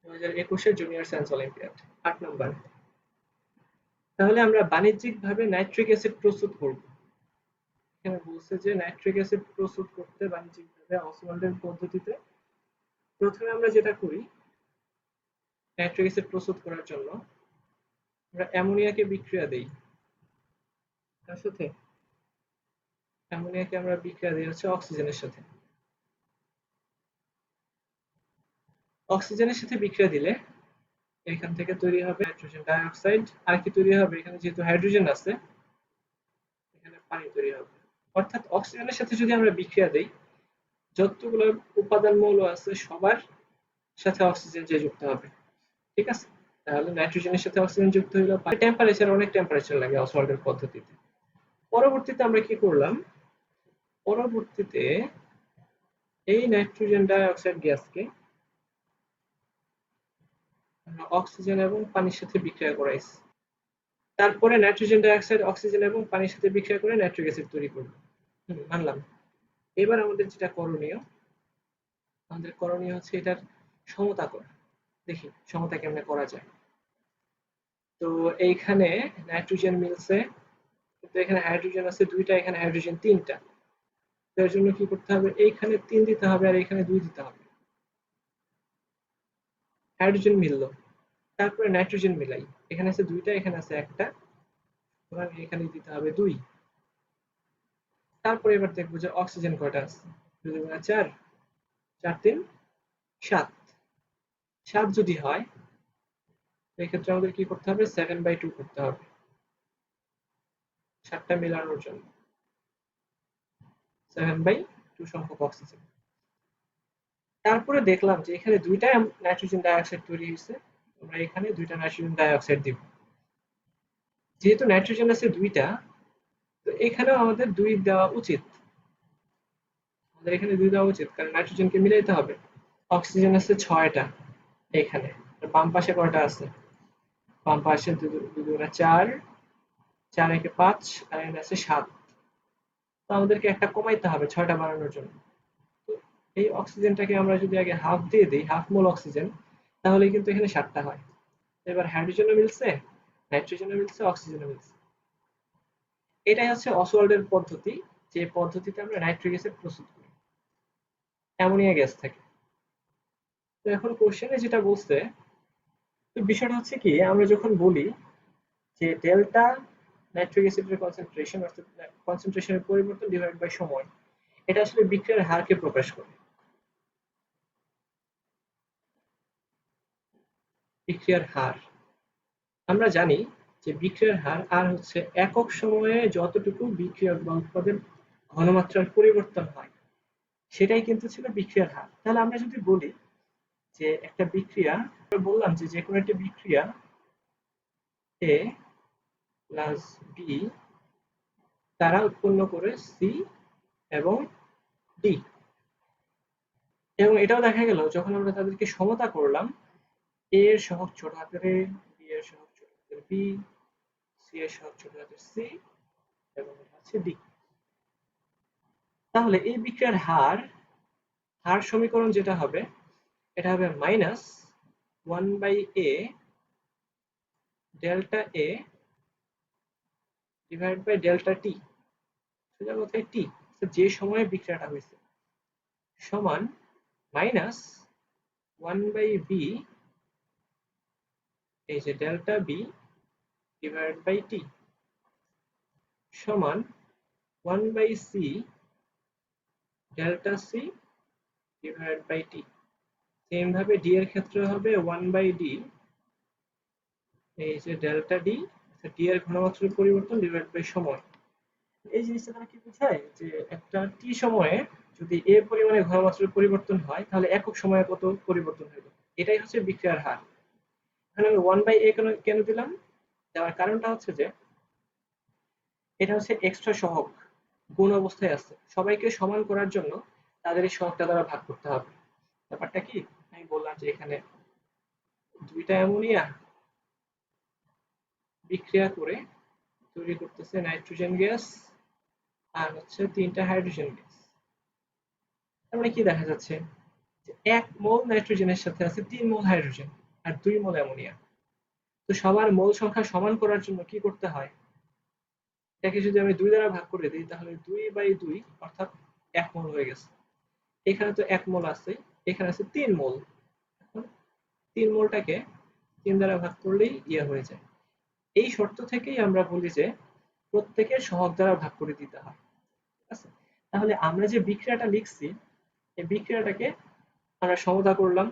2021-এর junior science olympiad. 8 number. তাহলে আমরা বাণিজ্যিকভাবে নাইট্রিক অ্যাসিড প্রস্তুত করব। এখানে বলছে যে নাইট্রিক অ্যাসিড প্রস্তুত করতে বাণিজ্যিকভাবে অসওয়াল্ডের পদ্ধতিতে প্রথমে আমরা যেটা করি, নাইট্রিক অ্যাসিড প্রস্তুত করার জন্য আমরা অ্যামোনিয়াকে বিক্রিয়া দেই। তার সাথে অ্যামোনিয়াকে আমরা বিক্রিয়া দিই হচ্ছে অক্সিজেনের সাথে। অক্সিজেনের সাথে বিক্রিয়া দিলে এখান থেকে তৈরি হবে নাইট্রোজেন ডাই অক্সাইড। আর কি তৈরি হবে, এখানে যেহেতু হাইড্রোজেন আছে এখানে পানি তৈরি হবে। অর্থাৎ অক্সিজেনের সাথে যদি আমরা বিক্রিয়া দেই, যতগুলো উপাদান মৌল আছে সবার সাথে অক্সিজেন যে যুক্ত হবে। ঠিক আছে, তাহলে নাইট্রোজেনের সাথে অক্সিজেন যুক্ত হইলো। টেম্পারেচার, অনেক টেম্পারেচার লাগে অসওয়াল্ডের পদ্ধতিতে। পরবর্তীতে আমরা কি করলাম, পরবর্তীতে এই নাইট্রোজেন ডাই অক্সাইড গ্যাসকে অক্সিজেন এবং পানির সাথে বিক্রিয়া করাইছি। তারপরে নাইট্রোজেন ডাই অক্সাইড অক্সিজেন এবং পানির সাথে বিক্রিয়া করে নাইট্রিক অ্যাসিড তৈরি করবে। মানলাম। এবার আমাদের যেটা করণীয়, আমাদের করণীয় হচ্ছে এটার সমতা করা। দেখি সমতা কেমনে করা যায়। তো এইখানে নাইট্রোজেন মিলছে, কিন্তু এখানে হাইড্রোজেন আছে দুইটা, এখানে হাইড্রোজেন তিনটা। এর জন্য কি করতে হবে, এইখানে 3 দিতে হবে আর এখানে 2 দিতে হবে। হাইড্রোজেন মিললো, তারপরে নাইট্রোজেন মিলাই, এখানে আছে দুইটা এখানে আছে একটা, সুতরাং এখানে দিতে হবে 2। তারপরে এবার দেখবো যে অক্সিজেন কয়টা আছে। 2 2 4, 4 3 7। 7 যদি হয় এক্ষেত্রে আমাদের কি করতে হবে, 7/2 করতে হবে 7টা মেলানোর জন্য। 7/2 সংখ্যক অক্সিজেন। তারপরে দেখলাম যে এখানে দুইটা নাইট্রোজেন ডাই অক্সাইড তৈরি হয়েছে, আমরা এখানে দুইটা নাইট্রোজেন ডাই অক্সাইড দিব। যেহেতু নাইট্রোজেন আছে দুইটা, তো এখানেও আমাদের 2 দেওয়া উচিত। আমাদের এখানে 2 দেওয়া উচিত, কারণ নাইট্রোজেনকে মিলাইতে হবে। অক্সিজেন আছে 6টা এখানে। বাম পাশে কয়টা আছে, বাম পাশে 2 2 4, 4 একে 5 আর এখানে আছে 7। তো আমাদেরকে একটা কমাইতে হবে 6টা বানানোর জন্য। তো এই অক্সিজেনটাকে আমরা যদি আগে হাফ দিয়ে দিই, হাফ মোল অক্সিজেন, তাহলে কিন্তু এখানে 7টা হয়। এবার হাইড্রোজেনও মিলছে, নাইট্রোজেনও মিলছে, অক্সিজেনও মিলছে। এটাই হচ্ছে অসওয়াল্ডের পদ্ধতি, যে পদ্ধতিতে আমরা নাইট্রিক অ্যাসিড প্রস্তুত করি অ্যামোনিয়া গ্যাস থেকে। তো এখন কোশ্চেনে যেটা বলছে, তো বিষয়টা হচ্ছে কি, আমরা যখন বলি যে ডেল্টা নাইট্রিক অ্যাসিডের কনসেন্ট্রেশন, অর্থাৎ কনসেন্ট্রেশনের পরিবর্তন ডিভাইড বাই সময়, এটা আসলে বিক্রিয়ার হারকে প্রকাশ করে। বিক্রিয়ার হার আমরা জানি যে বিক্রিয়ার হার আর হচ্ছে একক সময়ে যতটুকু বিক্রিয়ক বা উৎপাদের ঘনমাত্রার পরিবর্তন হয় সেটাই কিন্তু ছিল বিক্রিয়ার হার। তাহলে আমরা যদি বলি যে একটা বিক্রিয়া, বললাম যে যে কোনো একটা বিক্রিয়া এ প্লাস বি তারা উৎপন্ন করে সি এবং ডি, এবং এটাও দেখা গেল যখন আমরা তাদেরকে সমতা করলাম, এ এর সহগ ছোট হাতের এ, বি এর সহগ ছোট হাতের বি, সি এর সহগ ছোট হাতের সি এবং হচ্ছে ডি। তাহলে এই বিক্রিয়ার হার, হার সমীকরণ যেটা হবে, এটা হবে minus 1/a delta A divide by delta T, সোজা কথায় টি, যে সময়ে বিক্রিয়াটা হয়েছে, সমান মাইনাস 1/b এই যে delta B divide by T, সমান 1/c delta C divide by T. Same ভাবে ডি এর ক্ষেত্রে হবে 1/d এই যে ডেল্টা ডি, ডি এর ঘনমাত্রার পরিবর্তন ডিভাইড বাই সময়। এই জিনিসটা দ্বারা কি বোঝায় যে একটা টি সময়ে যদি এ পরিমাণে ঘনমাত্রার পরিবর্তন হয় তাহলে একক সময়ে কত পরিবর্তন হইল, এটাই হচ্ছে বিক্রিয়ার হার। এখানে আমি 1/a কেন কেন দিলাম, দেওয়ার কারণটা হচ্ছে যে এটা হচ্ছে এক্সট্রা সহগ, গুণ অবস্থায় আছে, সবাইকে সমান করার জন্য তাদের এই সহগটা দ্বারা ভাগ করতে হবে। ব্যাপারটা কি, আমি বললাম যে এখানে দুইটা অ্যামোনিয়া বিক্রিয়া করে তৈরি করতেছে নাইট্রোজেন গ্যাস আর হচ্ছে 3টা হাইড্রোজেন গ্যাস। তার মানে কি দেখা যাচ্ছে, যে 1 মোল নাইট্রোজেনের সাথে আছে 3 মোল হাইড্রোজেন আর 2 মোল অ্যামোনিয়া। তো সবার মোল সংখ্যা সমান করার জন্য কি করতে হয়? এটাকে যদি আমি 2 দ্বারা ভাগ করে দিই তাহলে 2/2 অর্থাৎ 1 মোল হয়ে গেছে। এখানে তো 1 মোল আছেই, এখানে আছে 3 মোল। এখন 3 মোলটাকে 3 দ্বারা ভাগ করলেই হয়ে যায়। এই শর্ত থেকেই আমরা বলি যে প্রত্যেকের সহগ দ্বারা ভাগ করে দিতে হয়। ঠিক আছে? তাহলে আমরা যে বিক্রিয়াটা লিখছি এই বিক্রিয়াটাকে আমরা সমতা করলাম।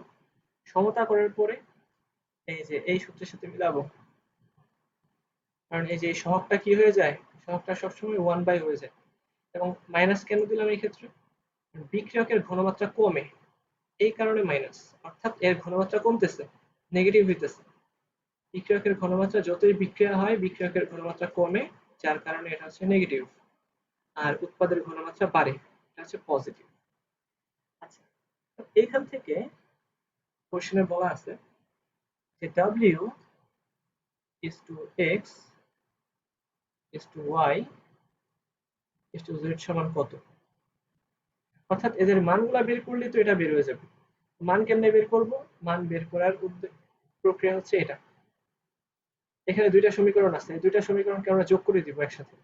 সমতা করার পরে এই যে এই সূত্রের সাথে মিলাবো। কারণ এই যে এই সহগটা কি হয়ে যায়? সহগটা সবসময় 1 হয়ে যায়। এবং মাইনাস কেন দিলাম এই ক্ষেত্রে? বিক্রিয়কের ঘনমাত্রা কমে, এই কারণে মাইনাস। অর্থাৎ এর ঘনমাত্রা কমতেছে, নেগেটিভ হইতেছে। বিক্রিয়কের ঘনমাত্রা যতই বিক্রিয়া হয় বিক্রিয়কের ঘনমাত্রা কমে, যার কারণে এটা হচ্ছে নেগেটিভ। আর উৎপাদের ঘনমাত্রা বাড়ে, এটা হচ্ছে পজিটিভ। আচ্ছা, এইখান থেকে কোশ্চেনে বলা আছে যে W is to X is to Y is to Z সমান কত? অর্থাৎ এদের মানগুলা বের করলে তো এটা বের হয়ে যাবে। মান কেমনে বের করব? মান বের করার প্রক্রিয়া হচ্ছে এটা। এখানে দুইটা সমীকরণ আছে, এই দুইটা সমীকরণকে আমরা যোগ করে দিব একসাথে।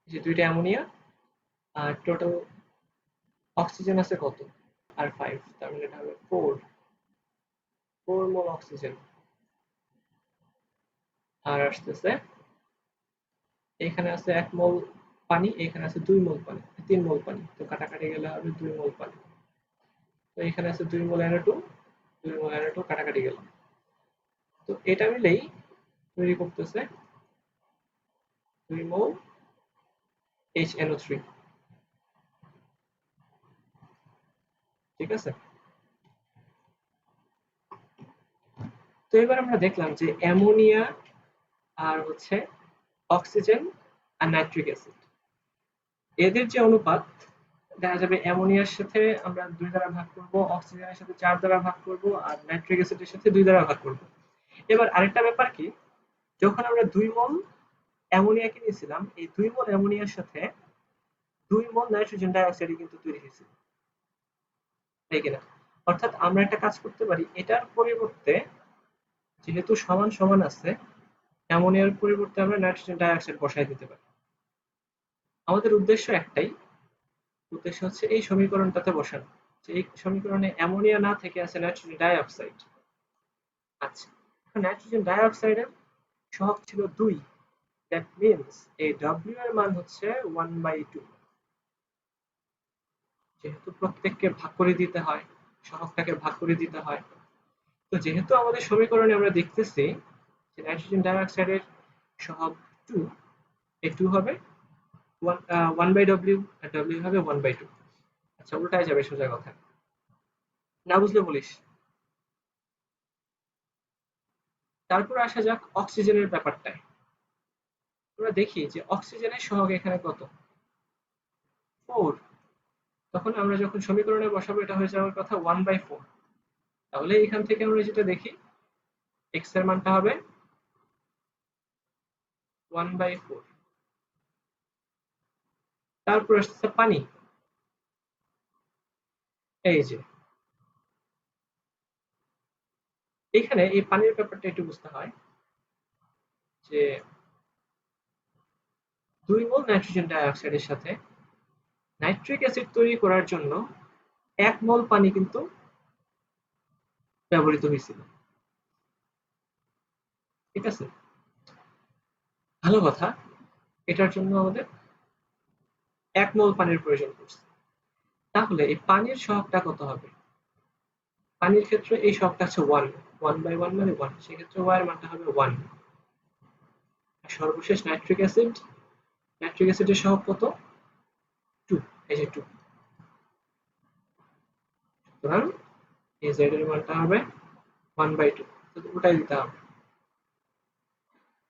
যে দুইটা অ্যামোনিয়া আর টোটাল অক্সিজেন আছে কত? আর 5, তার মানে এটা হবে 4 মোল অক্সিজেন। আর আসতেছে এখানে আছে 1 মোল পানি, এখানে আছে 2 মোল পানি, 3 মোল পানি। তো কাটাকাটি গেলে হবে 2 মোল পানি। তো এখানে আছে 2 মোল NO2, 2 মোল NO2 কাটাকাটি গেল। তো এটা মিলেই তৈরি করতেছে 2 মোল HNO3। ঠিক আছে? তো এবার আমরা দেখলাম যে অ্যামোনিয়া আর হচ্ছে অক্সিজেন আর নাইট্রিক অ্যাসিড, এদের যে অনুপাত দেখা যাবে অ্যামোনিয়ার সাথে আমরা 2 দ্বারা ভাগ করব, অক্সিজেনের সাথে 4 দ্বারা ভাগ করব আর নাইট্রিক অ্যাসিডের সাথে 2 দ্বারা ভাগ করব। এবার আরেকটা ব্যাপার কি, যখন আমরা 2 মোল অ্যামোনিয়াকে নিয়েছিলাম এই 2 মোল অ্যামোনিয়ার সাথে 2 মোল নাইট্রোজেন ডাই অক্সাইড কিন্তু তৈরি হয়েছিল, তাই কিনা? অর্থাৎ আমরা একটা কাজ করতে পারি, এটার পরিবর্তে যেহেতু সমান সমান আছে অ্যামোনিয়ার পরিবর্তে আমরা নাইট্রোজেন ডাই অক্সাইড বসাই দিতে পারি। আমাদের উদ্দেশ্য একটাই, উদ্দেশ্য হচ্ছে এই সমীকরণটাতে বসানো, যে এই সমীকরণে অ্যামোনিয়া না থেকে আছে নাইট্রোজেন ডাই অক্সাইড। আচ্ছা, নাইট্রোজেন ডাই অক্সাইডের সহগ ছিল 2, দ্যাট মিন্স এই W এর মান হচ্ছে 1/2। যেহেতু প্রত্যেককে ভাগ করে দিতে হয়, সহগটাকে ভাগ করে দিতে হয়, তো যেহেতু আমাদের সমীকরণে আমরা দেখতেছি যে নাইট্রোজেন ডাই অক্সাইডের সহগ 2, এই 2 হবে 1/W আর W হবে 1/2। আচ্ছা, উল্টায় যাবে সোজা কথা, না বুঝলে বলিস। তারপর আসা যাক অক্সিজেনের ব্যাপারটায়। আমরা দেখি যে অক্সিজেনের সহগ এখানে কত? 4। তখন আমরা যখন সমীকরণে বসাবো এটা হয়ে যাওয়ার কথা 1/4। তাহলে এখান থেকে আমরা যেটা দেখি x এর মানটা হবে 1/4। তারপর আসছে পানি। এই যে এখানে এই পানির ব্যাপারটা একটু বুঝতে হয় যে 2 মোল নাইট্রোজেন ডাই অক্সাইডের সাথে নাইট্রিক অ্যাসিড তৈরি করার জন্য 1 মোল পানি কিন্তু ব্যবহৃত হয়েছিল। ঠিক আছে? ভালো কথা, এটার জন্য আমাদের 1 মোল পানির প্রয়োজন পড়ছে। তাহলে এই পানির সহগটা কত হবে? পানির ক্ষেত্রে এই সহগটা হচ্ছে 1, 1/1 মানে 1, সেক্ষেত্রে y এর মানটা হবে 1। আর সর্বশেষ নাইট্রিক অ্যাসিড, নাইট্রিক অ্যাসিডের সহগ কত? 2, এই যে 2। সুতরাং এই z এর মানটা হবে 1/2, তো ওটাই দিতে হবে।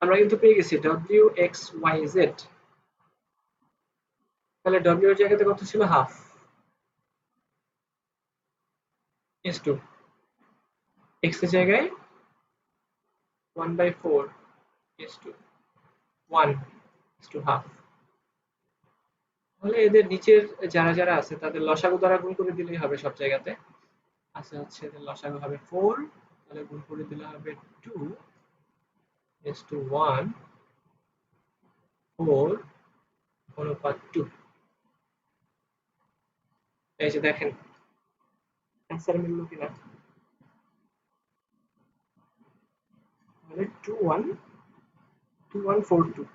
আমরা কিন্তু পেয়ে গেছি W X Y Z। তাহলে W এর জায়গাতে কত ছিল? Half, S2। X এর জায়গায় 1/4, S2, 1 is to half। তাহলে এদের নিচের যারা যারা আছে তাদের লসাগু দ্বারা গুণ করে দিলেই হবে সব জায়গাতে। আছে হচ্ছে লসাগু হবে 4, তাহলে গুণ করে দিলে হবে 2 is to 1 4 অনুপাত 2। এই যে দেখেন অ্যান্সার মিললো কিনা, তাহলে 2142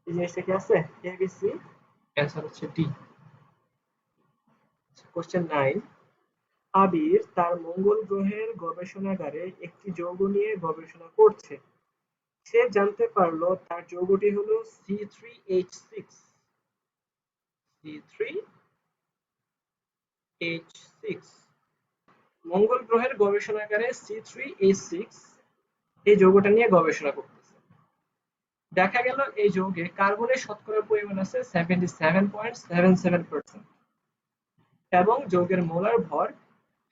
এই জিনিসটা কি আছে, এবিসি, অ্যান্সার হচ্ছে ডি। কোশ্চেন 9, আবির তার মঙ্গল গ্রহের গবেষণাগারে একটি যৌগ নিয়ে গবেষণা করছে। সে জানতে পারলো তার যৌগটি হলো C3H6। C3H6 মঙ্গল গ্রহের গবেষণাগারে C3H6 এই যৌগটা নিয়ে গবেষণা করতেছে। দেখা গেল এই যৌগে কার্বনের শতকরা পরিমাণ আছে 77.77% এবং যৌগের মোলার ভর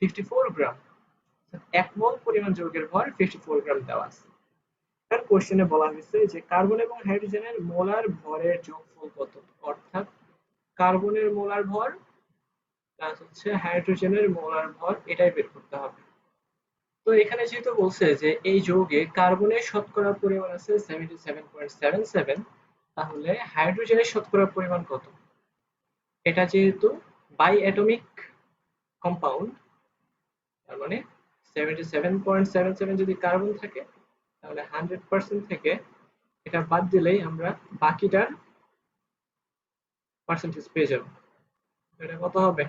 54 গ্রাম। 1 মোল পরিমাণ যৌগের ভর 54 গ্রাম দেওয়া আছে। তার কোশ্চেনে বলা হয়েছে যে কার্বন এবং হাইড্রোজেনের মোলার ভরের যোগফল কত, অর্থাৎ কার্বনের মোলার ভর প্লাস হচ্ছে হাইড্রোজেনের মোলার ভর, এটাই বের করতে হবে। তো এখানে যেহেতু বলছে যে এই যৌগে কার্বনের শতকরা পরিমাণ আছে 77.77, তাহলে হাইড্রোজেনের শতকরা পরিমাণ কত? এটা যেহেতু বাই অ্যাটমিক কম্পাউন্ড, তার মানে 77.77 যদি কার্বন থাকে তাহলে 100% থেকে এটা বাদ দিলেই আমরা বাকিটার পার্সেন্টেজ পেয়ে যাব। এটা কত হবে?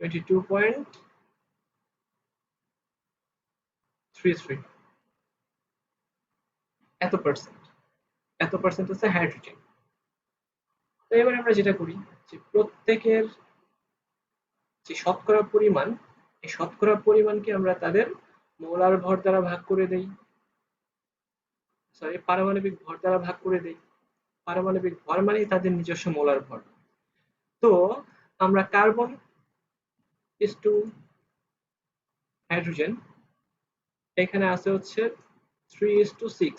22.33, এত পার্সেন্ট, এত পার্সেন্ট হচ্ছে হাইড্রোজেন। তো এবার আমরা যেটা করি যে প্রত্যেকের যে শতকরা পরিমাণ, এই শতকরা পরিমাণকে আমরা তাদের মোলার ভর দ্বারা ভাগ করে দেই, সরি পারমাণবিক ভর দ্বারা ভাগ করে দেই। পারমাণবিক ভর মানেই তাদের নিজস্ব মোলার ভর। তো আমরা কার্বন ইস টু হাইড্রোজেন, এখানে আছে হচ্ছে 3:6,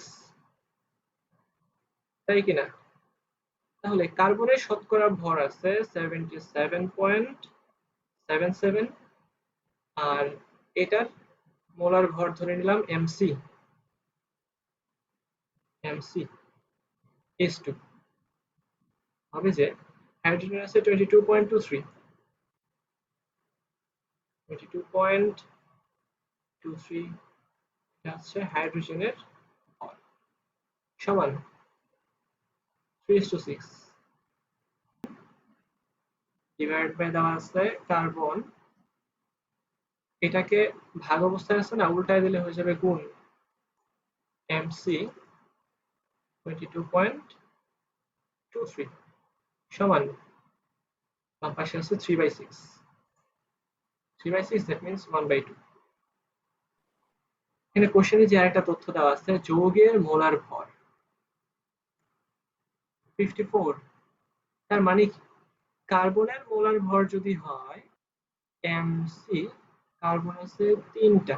তাই কিনা? তাহলে কার্বনের শতকরা ভর আছে 77.77 আর এটার মোলার ভর ধরে নিলাম mc, is to হবে যে হাইড্রোজেন আছে 22.23, 22.23 এটা হচ্ছে হাইড্রোজেনের ভর সমান 3:6 ডিভাইড বাই দেওয়া আছে কার্বন, এটাকে ভাগ অবস্থায় আছে না, উল্টায় দিলে হয়ে যাবে গুণ mc 22.23 সমান বাম পাশে আছে 3/6, 3/6 that means 1/2। এখানে কোশ্চেনে যে আরেকটা তথ্য দেওয়া আছে যৌগের মোলার ভর 54, তার মানে কি কার্বনের মোলার ভর যদি হয় mc, কার্বন আছে 3টা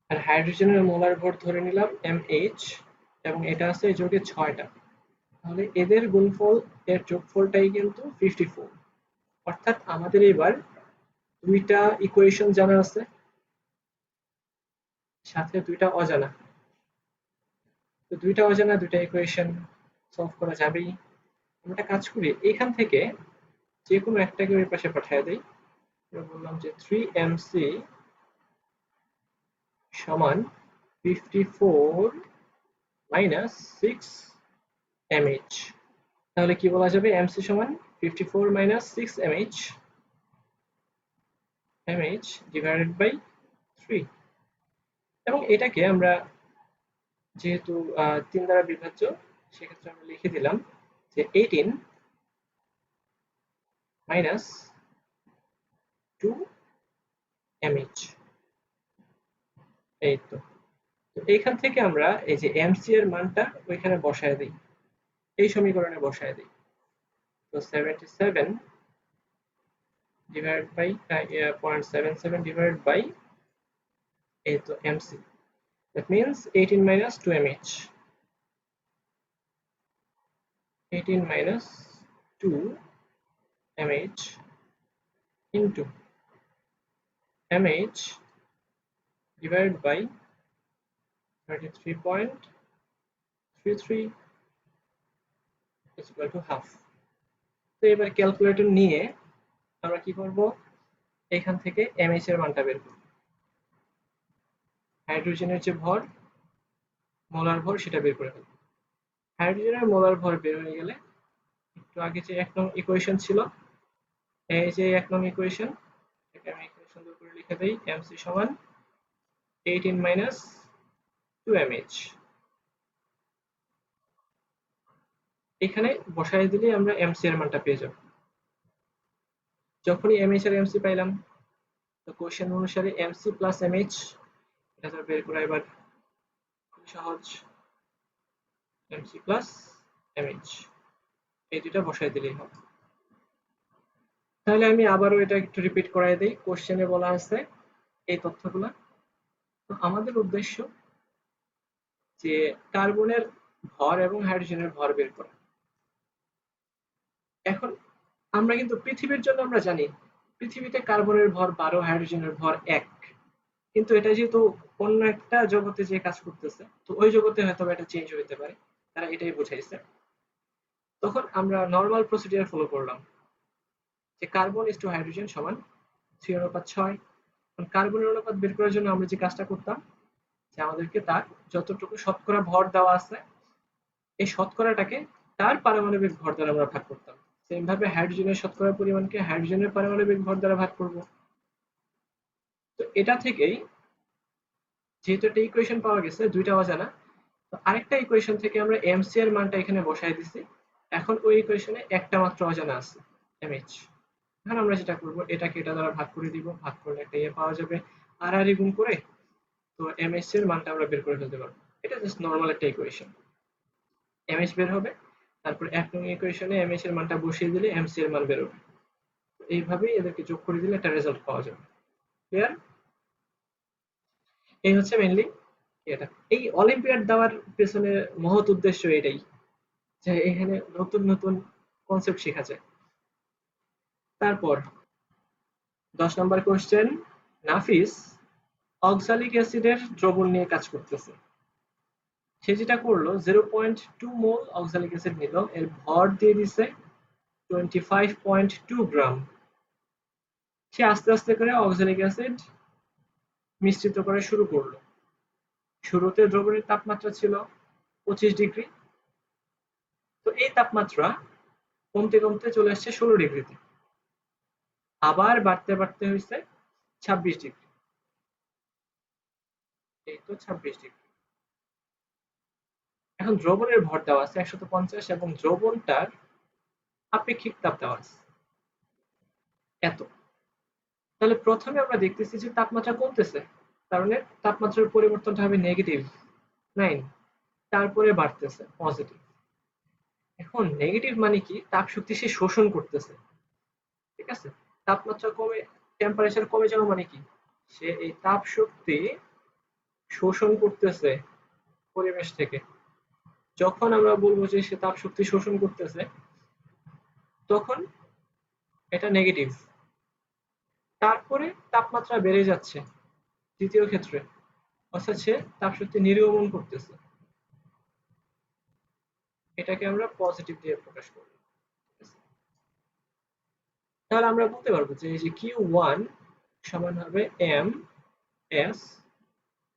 আর হাইড্রোজেনের মোলার ভর ধরে নিলাম mh এবং এটা আছে এই যৌগে 6টা, তাহলে এদের গুণফল এর যোগফলটাই কিন্তু 54। অর্থাৎ আমাদের এবার দুইটা ইকুয়েশন জানা আছে সাথে দুইটা অজানা, তো দুইটা অজানা দুইটা ইকুয়েশন সলভ করা যাবেই। আমরা কাজ করি এখান থেকে যে কোনো একটাকে ওই পাশে পাঠিয়ে দেই। বললাম যে 3mc সমান 54 মাইনাস 6mh, তাহলে কি বলা যাবে mc সমান 54 মাইনাস 6mh ডিভাইডেড বাই 3, এবং এটাকে আমরা যেহেতু 3 দ্বারা বিভাজ্য সেক্ষেত্রে আমরা লিখে দিলাম যে 18 মাইনাস 2mh। এই তো এইখান থেকে আমরা এই যে mc এর মানটা ওইখানে বসায় দিই, এই সমীকরণে বসায় দিই। তো 77 ডিভাইড বাই 0.77 ডিভাইড বাই এই তো mc, that means 18 minus 2mh, 18 minus 2mh into mh divided by 33.33 is equal to half। তো এবার ক্যালকুলেটর নিয়ে আমরা কি করব, এখান থেকে mh এর মানটা বের করব। হাইড্রোজেনের যে ভর, মোলার ভর, সেটা বের করে ফেলব। হাইড্রোজেনের মোলার ভর বের হয়ে গেলে একটু আগে যে 1 নং ইকুয়েশন ছিল, এই যে 1 নং ইকুয়েশন, এটাকে আমি এখানে সুন্দর করে লিখে দেই, mc সমান 18 - 2mh। এখানে বসাই দিলে আমরা mc এর মানটা পেয়ে যাব। যখনই mh আর mc পাইলাম, তো কোশ্চেন অনুসারে mc প্লাস mh, এটা তো বের করা এবার খুব সহজ, mc প্লাস mh এই দুটো বসাই দিলেই হবে। তাহলে আমি আবারও এটা একটু রিপিট করাই দেই। কোশ্চেনে বলা আছে এই তথ্যগুলো। তো আমাদের উদ্দেশ্য যে কার্বনের ভর এবং হাইড্রোজেনের ভর বের করা। এখন আমরা কিন্তু পৃথিবীর জন্য আমরা জানি পৃথিবীতে কার্বনের ভর 12, হাইড্রোজেনের ভর 1। কিন্তু এটা যেহেতু অন্য একটা জগতে যে কাজ করতেছে, তো ওই জগতে হয়তো এটা চেঞ্জ হতে পারে, তারা এটাই বুঝাইছে। তখন আমরা নর্মাল প্রসিডিউর ফলো করলাম যে কার্বন ইস টু হাইড্রোজেন সমান 3:6। কার্বনের অনুপাত বের করার জন্য আমরা যে কাজটা করতাম, যে আমাদেরকে তার যতটুকু শতকরা ভর দেওয়া আছে, এই শতকরাটাকে তার পারমাণবিক ভর দ্বারা আমরা ভাগ করতাম। সেম ভাবে হাইড্রোজেনের শতকরা পরিমাণকে হাইড্রোজেনের পারমাণবিক ভর দ্বারা ভাগ করব। তো এটা থেকেই যেহেতু একটা ইকুয়েশন পাওয়া গেছে, দুইটা অজানা, তো আরেকটা ইকুয়েশন থেকে আমরা mc এর মানটা এখানে বসাই দিছি। এখন ওই ইকুয়েশনে একটা মাত্র অজানা আছে, mh। এখন আমরা যেটা করব, এটাকে এটা দ্বারা ভাগ করে দিব, ভাগ করলে একটা ইয়ে পাওয়া যাবে, আর আর গুণ করে তো mh এর মানটা আমরা বের করে ফেলতে পারবো। এটা জাস্ট নরমাল একটা ইকুয়েশন, mh বের হবে, তারপর 1 নং ইকুয়েশনে mh এর মানটা বসিয়ে দিলে mc এর মান বের হবে। এইভাবেই এদেরকে যোগ করে দিলে একটা রেজাল্ট পাওয়া যাবে। ক্লিয়ার? এই হচ্ছে মেইনলি এটা। এই অলিম্পিয়াড দেওয়ার পেছনে মহৎ উদ্দেশ্য এটাই, যে এখানে নতুন নতুন কনসেপ্ট শেখা যায়। তারপর 10 নম্বর কোশ্চেন, নাফিস অক্সালিক অ্যাসিডের দ্রবণ নিয়ে কাজ করতেছে। সে যেটা করলো, 0.2 মোল অক্সালিক অ্যাসিড নিল, এর ভর দিয়ে দিছে 25.2 গ্রাম। সে আস্তে আস্তে করে অক্সালিক অ্যাসিড মিশ্রিত করা শুরু করলো। শুরুতে দ্রবণের তাপমাত্রা ছিল 25 ডিগ্রি, তো এই তাপমাত্রা কমতে কমতে চলে আসছে 16 ডিগ্রিতে, আবার বাড়তে বাড়তে হয়েছে 26 ডিগ্রি। এই তো 26 ডিগ্রি। এখন দ্রবণের ভর দেওয়া আছে 150 এবং দ্রবণটার আপেক্ষিক তাপ দেওয়া আছে এত। তাহলে প্রথমে আমরা দেখতেছি যে তাপমাত্রা কমতেছে, তার মানে তাপমাত্রার পরিবর্তনটা হবে -9, তারপরে বাড়তেছে পজিটিভ। এখন নেগেটিভ মানে কি, তাপ শক্তি সে শোষণ করতেছে, ঠিক আছে? তাপমাত্রা কমে, টেম্পারেচার কমে যাওয়া মানে কি, সে এই তাপ শক্তি শোষণ করতেছে পরিবেশ থেকে। যখন আমরা বলবো যে সে তাপ শক্তি শোষণ করতেছে, তখন এটা নেগেটিভ। তারপরে তাপমাত্রা বেড়ে যাচ্ছে দ্বিতীয় ক্ষেত্রে, অর্থাৎ সে তাপ শক্তি নির্গমন করতেছে, এটাকে আমরা পজিটিভ দিয়ে প্রকাশ করব। তাহলে আমরা বলতে পারবো যে এই যে Q1 সমান হবে ms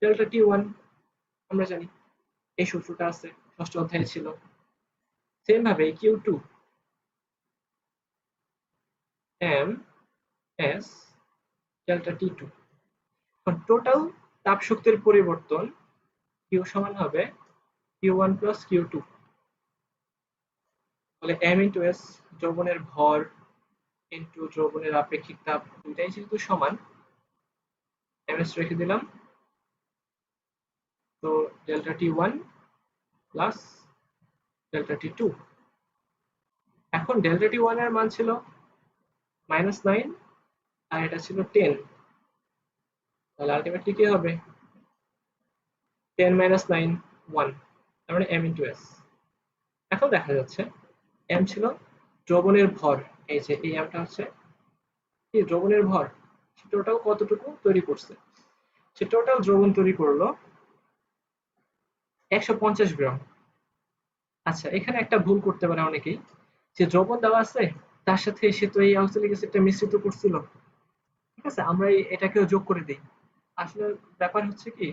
ডেল্টা T1। আমরা জানি এই সূত্রটা আছে, ষষ্ঠ অধ্যায়ে ছিল। সেম ভাবে Q2 ms ডেল্টা T2। এখন টোটাল তাপ শক্তির পরিবর্তন Q সমান হবে Q1 প্লাস Q2। তাহলে m ইন্টু s দ্রবণের ভর ইন্টু দ্রবণের আপেক্ষিক তাপ, দুইটাই যেহেতু সমান, ms রেখে দিলাম, তো delta T1 plus delta T2। এখন ডেল্টা T1 এর মান ছিল -9 আর এটা ছিল 10, তাহলে আলটিমেটলি কি হবে, 10 - 9 1, তার মানে m ইন্টু s। এখন দেখা যাচ্ছে m ছিল দ্রবণের ভর, এই যে এই mটা হচ্ছে এই দ্রবণের ভর সে টোটাল কতটুকু তৈরি করছে, সে টোটাল দ্রবণ তৈরি করলো 150 গ্রাম। আচ্ছা, এখানে একটা ভুল করতে পারে অনেকেই, যে দ্রবণ দেওয়া আছে তার সাথে সে তো এই অক্সালিক অ্যাসিডটা মিশ্রিত করছিল, ঠিক আছে, আমরা এটাকেও যোগ করে দিই। আসলে ব্যাপার হচ্ছে কি,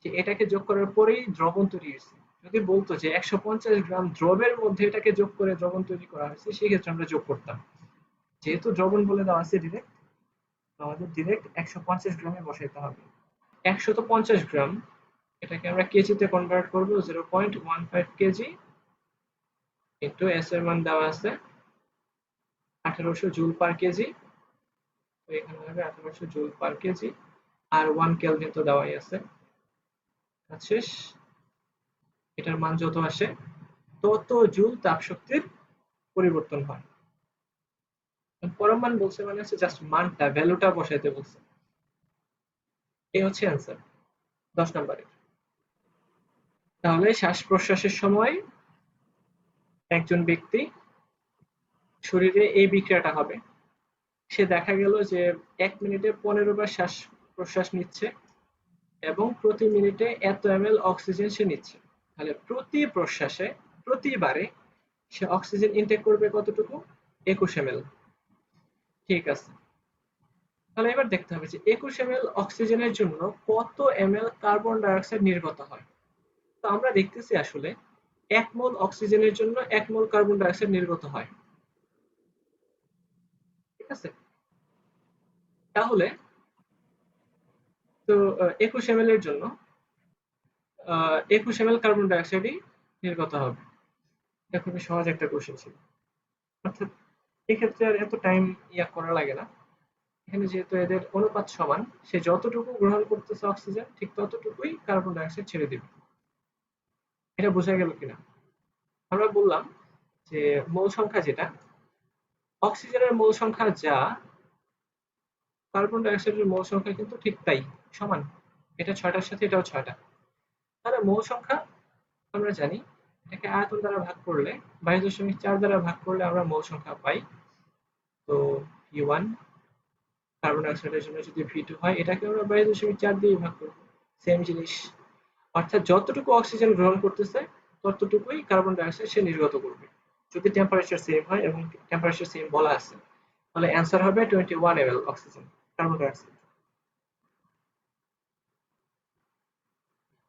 যে এটাকে যোগ করার পরেই দ্রবণ তৈরি হয়েছে। যদি বলতো যে 150 গ্রাম দ্রবের মধ্যে এটাকে যোগ করে দ্রবণ তৈরি করা হয়েছে, সেক্ষেত্রে আমরা যোগ করতাম। যেহেতু দ্রবণ বলে দেওয়া আছে ডিরেক্ট, আমাদের ডিরেক্ট 150 গ্রামে বসাইতে হবে। 150 গ্রাম এটাকে আমরা কেজিতে কনভার্ট করবো, 0.15 কেজি ইন্টু এস এর মান দেওয়া আছে 1800 জুল পার কেজি। তো এখানে হবে 1800 জুল পার কেজি, আর 1 কেলভিন তো দেওয়াই আছে। কাজ শেষ। এটার মান যত আসে তত জুল তাপ শক্তির পরিবর্তন হয়। পরম মান বলছে মানে হচ্ছে জাস্ট মানটা, ভ্যালুটা বসাইতে বলছে। এই হচ্ছে অ্যান্সার 10 নম্বরের। তাহলে শ্বাস প্রশ্বাসের সময় একজন ব্যক্তি শরীরে এই বিক্রিয়াটা হবে। সে দেখা গেল যে 1 মিনিটে 15 বার শ্বাস প্রশ্বাস নিচ্ছে এবং প্রতি মিনিটে এত ml অক্সিজেন সে নিচ্ছে। তাহলে প্রতি প্রশ্বাসে, প্রতিবারে সে অক্সিজেন ইনটেক করবে কতটুকু? 21 ml। ঠিক আছে, তাহলে এবার দেখতে হবে যে 21 ml অক্সিজেনের জন্য কত ml কার্বন ডাই অক্সাইড নির্গত হয়। তো আমরা দেখতেছি আসলে 1 মোল অক্সিজেনের জন্য 1 মোল কার্বন ডাই অক্সাইড নির্গত হয়, ঠিক আছে। তাহলে তো 21 ml এর জন্য 21 ml কার্বন ডাই অক্সাইডই নির্গত হবে। এটা খুবই সহজ একটা কোশ্চেন ছিল। অর্থাৎ এক্ষেত্রে আর এত টাইম করা লাগে না। এখানে যেহেতু এদের অনুপাত সমান, সে যতটুকু গ্রহণ করতেছে অক্সিজেন ঠিক ততটুকুই কার্বন ডাই অক্সাইড ছেড়ে দিবে। এটা বোঝা গেল কিনা? আমরা বললাম যে মোল সংখ্যা যেটা, অক্সিজেনের মোল সংখ্যা যা, কার্বন ডাই অক্সাইডের মোল সংখ্যা কিন্তু ঠিক তাই, সমান। এটা 6টার সাথে এটাও 6টা। তাহলে মোল সংখ্যা আমরা জানি, এটাকে আয়তন দ্বারা ভাগ করলে 22.4 দ্বারা ভাগ করলে আমরা মোল সংখ্যা পাই। তো V1, কার্বন ডাই অক্সাইডের জন্য যদি V2 হয়, এটাকে আমরা 22.4 দিয়ে ভাগ করব। সেম জিনিস। অর্থাৎ যতটুকু অক্সিজেন গ্রহণ করতেছে ততটুকুই কার্বন ডাই অক্সাইড সে নির্গত করবে। যদি টেম্পারেচার সেম হয় এবং টেম্পারেচার সেম বলা আছে, তাহলে অ্যান্সার হবে 21 ml oxygen, carbon die oxide.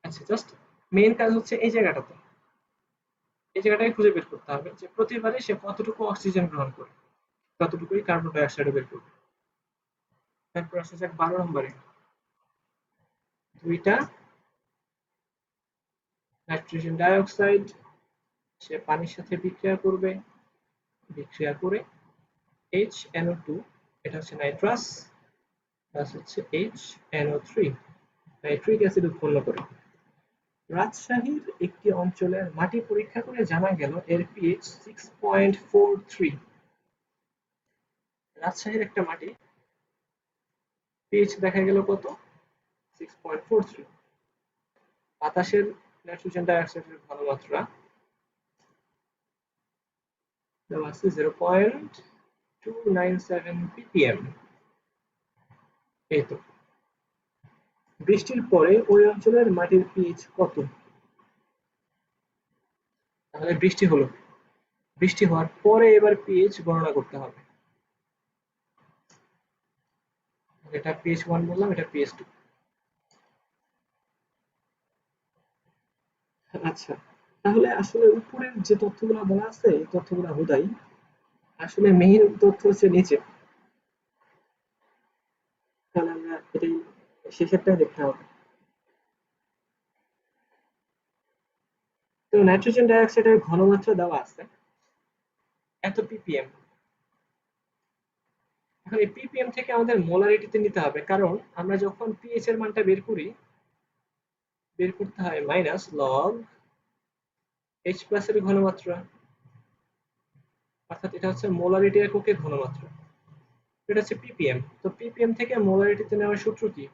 আচ্ছা, জাস্ট মেইন কাজ হচ্ছে এই জায়গাটাতে, এই জায়গাটাকে খুঁজে বের করতে হবে যে প্রতিবারে সে কতটুকু অক্সিজেন গ্রহণ করে, ততটুকুই কার্বন ডাই অক্সাইড বের করবে। তারপর আসা যাক 12 নম্বরে। দুইটা নাইট্রোজেন ডাই অক্সাইড সে পানির সাথে বিক্রিয়া করবে, বিক্রিয়া করে HNO2, এটা হচ্ছে নাইট্রাস, প্লাস হচ্ছে HNO3, নাইট্রিক অ্যাসিড উৎপন্ন করে। রাজশাহীর একটি অঞ্চলের মাটি পরীক্ষা করে জানা গেল এর পিএইচ 6.43। রাজশাহীর একটা মাটি পিএইচ দেখা গেল কত? 6.43। বাতাসের নাইট্রোজেন ডাই অক্সাইডের ঘনমাত্রা দেওয়া আছে 0.297 ppm। এই তো, বৃষ্টির পরে ওই অঞ্চলের মাটির পিএইচ কত? তাহলে বৃষ্টি হলো, বৃষ্টি হওয়ার পরে এবার পিএইচ গণনা করতে হবে। এটা পিএইচ 1 বললাম, এটা পিএইচ 2। আচ্ছা, তাহলে আসলে উপরের যে তথ্যগুলো বলা আছে এই তথ্যগুলো হুদাই, আসলে মেইন তথ্য হচ্ছে নিচে। তাহলে আমরা এটাই শেষেরটাই দেখতে হবে। তো নাইট্রোজেন ডাই অক্সাইডের ঘনমাত্রা দেওয়া আছে এত ppm। এখন এই ppm থেকে আমাদের মোলারিটিতে নিতে হবে, কারণ আমরা যখন পিএইচ এর মানটা বের করি, বের করতে হয় মাইনাস লগ H প্লাস এর ঘনমাত্রা, অর্থাৎ এটা হচ্ছে মোলারিটি এককে ঘনমাত্রা, এটা হচ্ছে ppm। তো ppm থেকে মোলারিটিতে নেওয়ার সূত্র কি?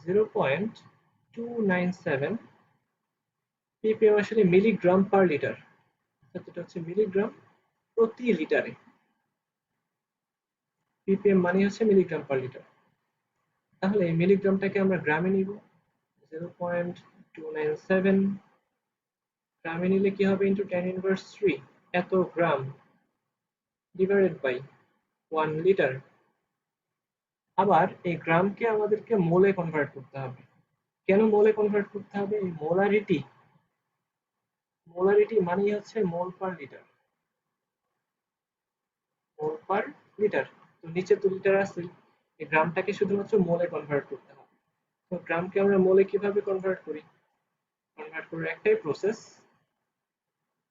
0.297 ppm আসলে মিলিগ্রাম পার লিটার, অর্থাৎ এটা হচ্ছে মিলিগ্রাম প্রতি লিটারে। ppm মানে হচ্ছে মিলিগ্রাম পার লিটার। তাহলে এই মিলিগ্রামটাকে আমরা গ্রামে নিব, 0.297 গ্রামে নিলে কি হবে, ইন্টু 10⁻³ এত গ্রাম ডিভাইডেড বাই 1 লিটার। আবার এই গ্রামকে আমাদেরকে মোলে কনভার্ট করতে হবে। কেন মোলে কনভার্ট করতে হবে? এই মোলারিটি মানেই হচ্ছে মোল পার লিটার। মোল পার লিটার, তো নিচে তো লিটার আছে, এই গ্রামটাকে শুধুমাত্র মোলে কনভার্ট করতে হবে। তো গ্রামকে আমরা মোলে কিভাবে কনভার্ট করি? কনভার্ট করার একটাই প্রসেস,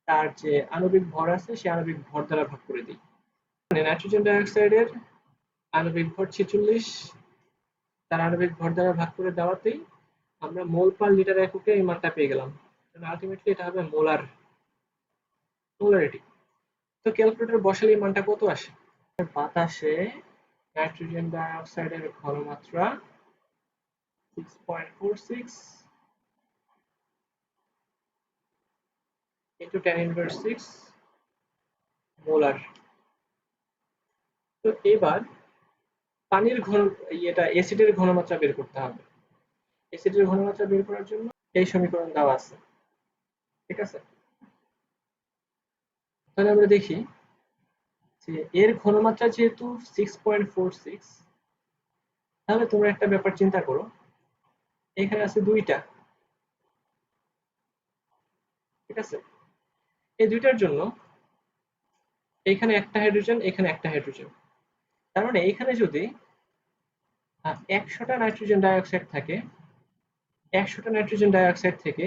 তার যে আণবিক ভর আছে সেই আণবিক ভর দ্বারা ভাগ করে দিই। মানে নাইট্রোজেন ডাইঅক্সাইডের আণবিক ভর 46, তার আণবিক ভর দ্বারা ভাগ করে দেওয়াতেই আমরা মোল পার লিটার এককে এই মানটা পেয়ে গেলাম। আলটিমেটলি এটা হবে মোলারিটি। তো ক্যালকুলেটর বসালে এই মানটা কত আসে? বাতাসে নাইট্রোজেন ডাইঅক্সাইডের ঘনমাত্রা 6.46 into 10⁻⁶ মোলার। তো এবার পানির অ্যাসিডের ঘনমাত্রা বের করতে হবে। অ্যাসিডের ঘনমাত্রা বের করার জন্য এই সমীকরণ দেওয়া আছে, ঠিক আছে? তাহলে আমরা দেখি যে এর ঘনমাত্রা যেহেতু 6.46, তাহলে তোমরা একটা ব্যাপার চিন্তা করো, এখানে আছে দুইটা, ঠিক আছে? এই দুইটার জন্য এখানে একটা হাইড্রোজেন, এখানে একটা হাইড্রোজেন, তার মানে এখানে যদি 100টা নাইট্রোজেন ডাইঅক্সাইড থাকে, 100টা নাইট্রোজেন ডাইঅক্সাইড থেকে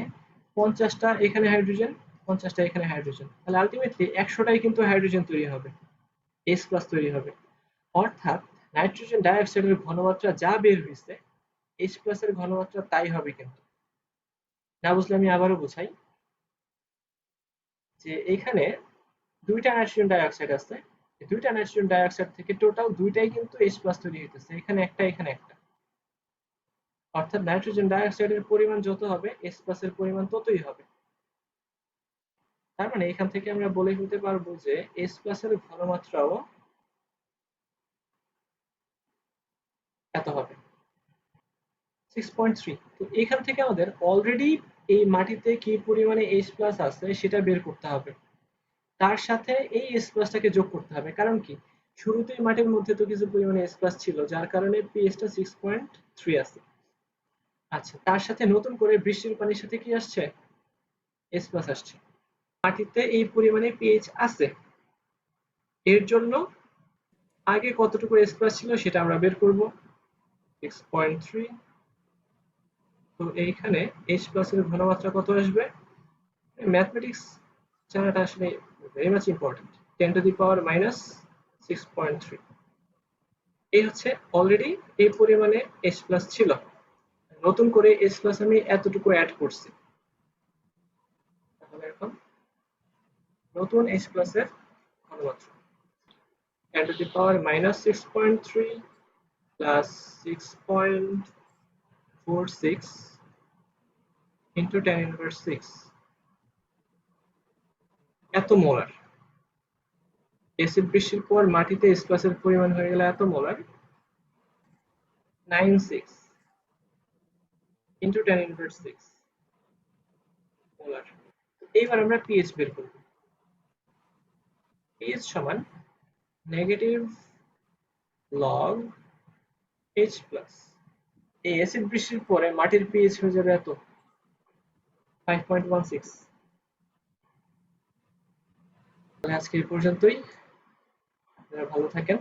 50টা এখানে হাইড্রোজেন, 50টা এখানে হাইড্রোজেন, তাহলে আলটিমেটলি 100টাই কিন্তু হাইড্রোজেন তৈরি হবে, H+ তৈরি হবে। অর্থাৎ নাইট্রোজেন ডাইঅক্সাইডের ঘনমাত্রা যা বের হয়েছে H+ এর ঘনমাত্রা তাই হবে। কিন্তু না বুঝলে আমি আবারও বোঝাই, যে এখানে দুইটা নাইট্রোজেন ডাইঅক্সাইড আছে, এই দুইটা নাইট্রোজেন ডাইঅক্সাইড থেকে টোটাল দুইটাই কিন্তু H+ তৈরি হইতেছে, এখানে একটা এখানে একটা। অর্থাৎ নাইট্রোজেন ডাইঅক্সাইডের পরিমাণ যত হবে H+ এর পরিমাণ ততই হবে। তার মানে এখান থেকে আমরা বলে ফেলতে পারবো যে H+ এর ঘনমাত্রাও এত হবে, 6.3। তো এখান থেকে আমাদের অলরেডি এই মাটিতে কি পরিমাণে H+ আছে সেটা বের করতে হবে, তার সাথে এই H+টাকে যোগ করতে হবে। কারণ কি, শুরুতেই মাটির মধ্যে তো কিছু পরিমাণে H+ ছিল, যার কারণে pH-টা 6.3 আছে। আচ্ছা, তার সাথে নতুন করে বৃষ্টির পানির সাথে কি আসছে, H+ আসছে। মাটিতে এই পরিমাণে pH আছে, এর জন্য আগে কতটুকু H+ ছিল সেটা আমরা বের করব, 6.3। তো এইখানে H+ এর ঘনমাত্রা কত আসবে? ম্যাথমেটিক্স জানাটা আসলে ভেরি মাচ ইম্পর্টেন্ট। 10⁻⁻6.3। এই হচ্ছে অলরেডি এই পরিমাণে H+ ছিল, নতুন করে H+ আমি এতটুকু অ্যাড করছি। তাহলে এখন নতুন H+ এর ঘনমাত্রা 10⁻⁻6.3 প্লাস 6.46 into 10⁻⁶ এত মোলার। অ্যাসিড বৃষ্টির পর মাটিতে H+ এর পরিমাণ হয়ে গেল এত মোলার, 96 into 10⁻⁶ মোলার। এইবার আমরা pH বের করব। pH সমান নেগেটিভ লগ H+। এই অ্যাসিড বৃষ্টির পরে মাটির pH হয়ে যাবে এত, 5.16। তাহলে আজকে এই পর্যন্তই, আপনারা ভালো থাকেন।